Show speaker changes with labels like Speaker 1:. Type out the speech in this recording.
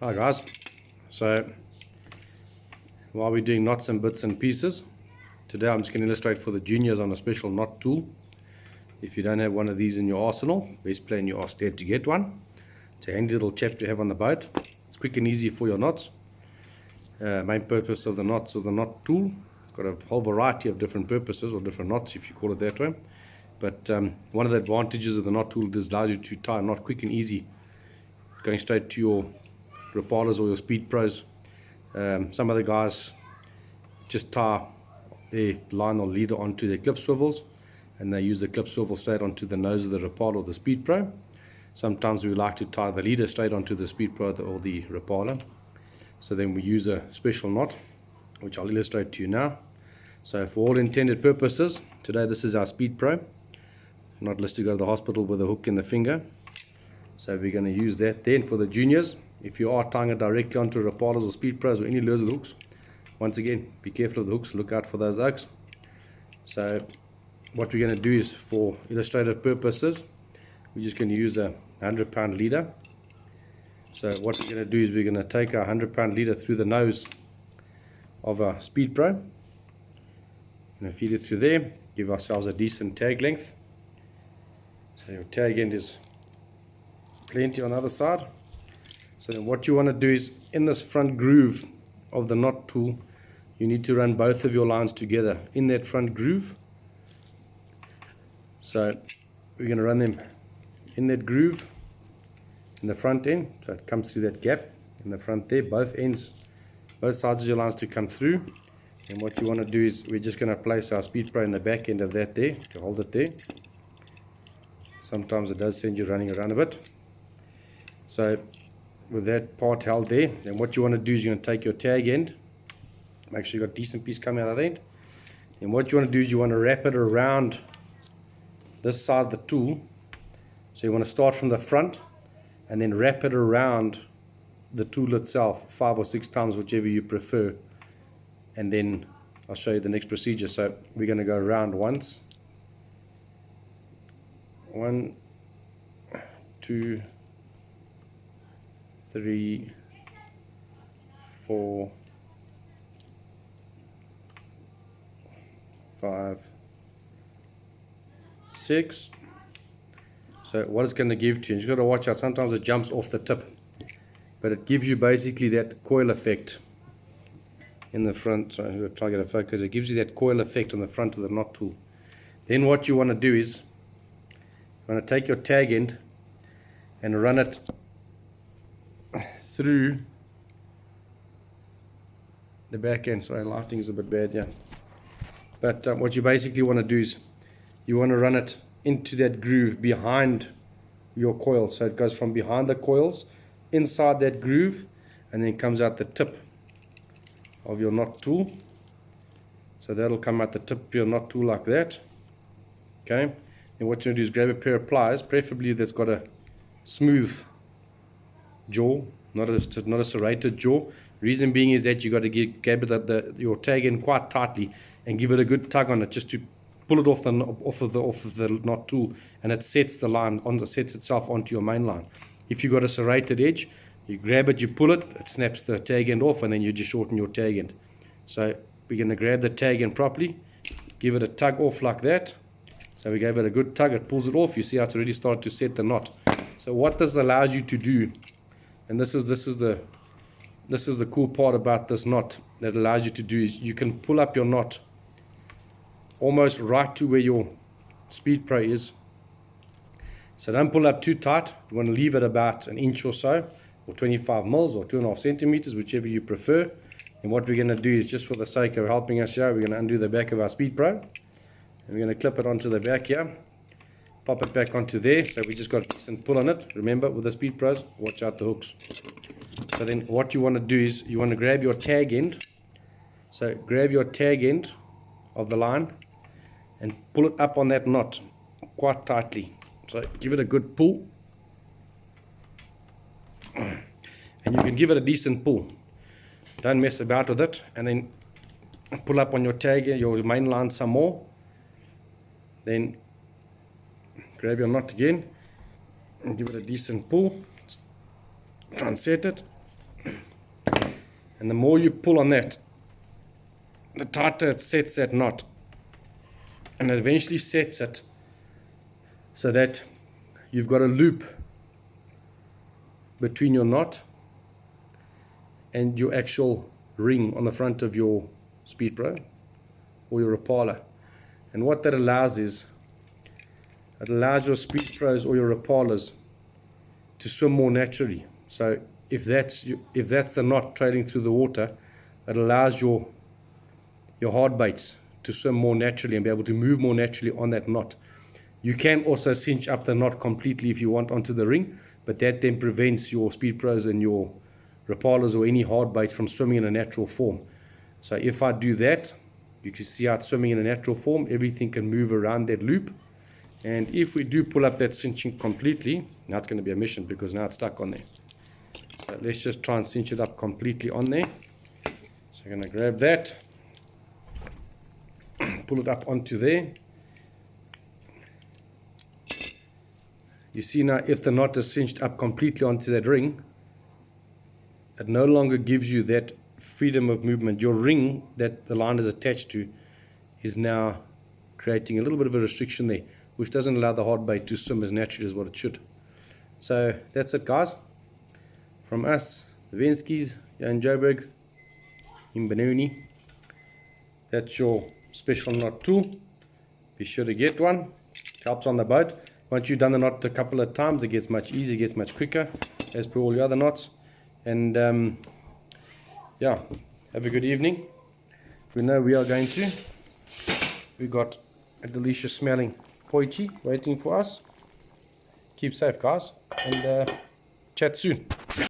Speaker 1: Hi guys, so while we're doing knots and bits and pieces, today I'm just going to illustrate for the juniors on a special knot tool. If you don't have one of these in your arsenal, best plan you are scared to get one. It's a handy little chap to have on the boat. It's quick and easy for your knots. Main purpose of the knots of the knot tool, it's got a whole variety of different purposes, or different knots if you call it that way. But one of the advantages of the knot tool is allows you to tie a knot quick and easy, going straight to your Rapalas or your Speed Pros. Some of the guys just tie their line or leader onto their clip swivels, and they use the clip swivel straight onto the nose of the Rapala or the Speed Pro. Sometimes we like to tie the leader straight onto the Speed Pro or the Rapala. So then we use a special knot, which I'll illustrate to you now. So for all intended purposes, today this is our Speed Pro. Not let's to go to the hospital with a hook in the finger. So we're going to use that then for the juniors. If you are tying it directly onto Rapalas or Speed Pros or any lures with hooks, once again, be careful of the hooks, look out for those oaks. So what we're going to do is, for illustrative purposes, we're just going to use a 100-pound leader. So what we're going to do is we're going to take our 100-pound leader through the nose of our Speed Pro. Going to feed it through there, give ourselves a decent tag length. So your tag end is plenty on the other side. So then what you want to do is, in this front groove of the knot tool, you need to run both of your lines together in that front groove. So we're going to run them in that groove in the front end, so it comes through that gap in the front there, both ends, both sides of your lines to come through. And what you want to do is, we're just going to place our Speed Pro in the back end of that there, to hold it there. Sometimes it does send you running around a bit. So with that part held there, then what you want to do is you're going to take your tag end, make sure you've got a decent piece coming out of the end, and what you want to do is you want to wrap it around this side of the tool. So you want to start from the front and then wrap it around the tool itself 5 or 6 times, whichever you prefer, and then I'll show you the next procedure. So we're going to go around once, 1, 2, 3, 4, 5, 6. So what it's going to give to you, you've got to watch out, sometimes it jumps off the tip, but it gives you basically that coil effect in the front. So I'm going to try to get a focus. It gives you that coil effect on the front of the knot tool. Then what you want to do is, you want to take your tag end and run it through the back end. Sorry, lighting is a bit bad, yeah. But what you basically want to do is, you want to run it into that groove behind your coil. So it goes from behind the coils, inside that groove, and then comes out the tip of your knot tool. So that'll come out the tip of your knot tool like that. Okay. And what you're going to do is grab a pair of pliers, preferably that's got a smooth jaw, not a serrated jaw. Reason being is that you got to grab your tag in quite tightly and give it a good tug on it, just to pull it off of the knot tool, and it sets the line sets itself onto your main line. If you got a serrated edge, you grab it, you pull it, it snaps the tag end off, and then you just shorten your tag end. So we're going to grab the tag end properly, give it a tug off like that. So we gave it a good tug, it pulls it off. You see how it's already started to set the knot. So what this allows you to do, and this is the cool part about this knot that allows you to do, is you can pull up your knot almost right to where your Speed Pro is. So don't pull up too tight. You want to leave it about an inch or so, or 25 mils or 2.5 centimeters, whichever you prefer. And what we're going to do is, just for the sake of helping us here, we're going to undo the back of our Speed Pro, and we're going to clip it onto the back here, pop it back onto there. So we just got a decent pull on it. Remember, with the Speed Pros, watch out the hooks. So then what you want to do is, you want to grab your tag end. So grab your tag end of the line and pull it up on that knot quite tightly. So give it a good pull, and you can give it a decent pull. Don't mess about with it, and then pull up on your tag, your main line some more. Then grab your knot again and give it a decent pull. Try and set it. And the more you pull on that, the tighter it sets that knot. And it eventually sets it so that you've got a loop between your knot and your actual ring on the front of your Speed Pro or your Rapala. And what that allows is, it allows your Speed Pros or your Rapalas to swim more naturally. So if that's the knot trailing through the water, it allows your hard baits to swim more naturally and be able to move more naturally on that knot. You can also cinch up the knot completely if you want onto the ring, but that then prevents your Speed Pros and your Rapalas or any hard baits from swimming in a natural form. So if I do that, you can see how it's swimming in a natural form. Everything can move around that loop. And if we do pull up that cinching completely, now it's going to be a mission because now it's stuck on there. So let's just try and cinch it up completely on there. So I'm going to grab that, pull it up onto there. You see now, if the knot is cinched up completely onto that ring, it no longer gives you that freedom of movement. Your ring that the line is attached to is now creating a little bit of a restriction there, which doesn't allow the hard bait to swim as naturally as what it should. So that's it, guys. From us, the Venskys here in Joburg, in Benoni. That's your special knot tool. Be sure to get one. It helps on the boat. Once you've done the knot a couple of times, it gets much easier, it gets much quicker, as per all the other knots. And yeah, have a good evening. We know we are going to. We got a delicious smelling poichi waiting for us. Keep safe, guys, and chat soon.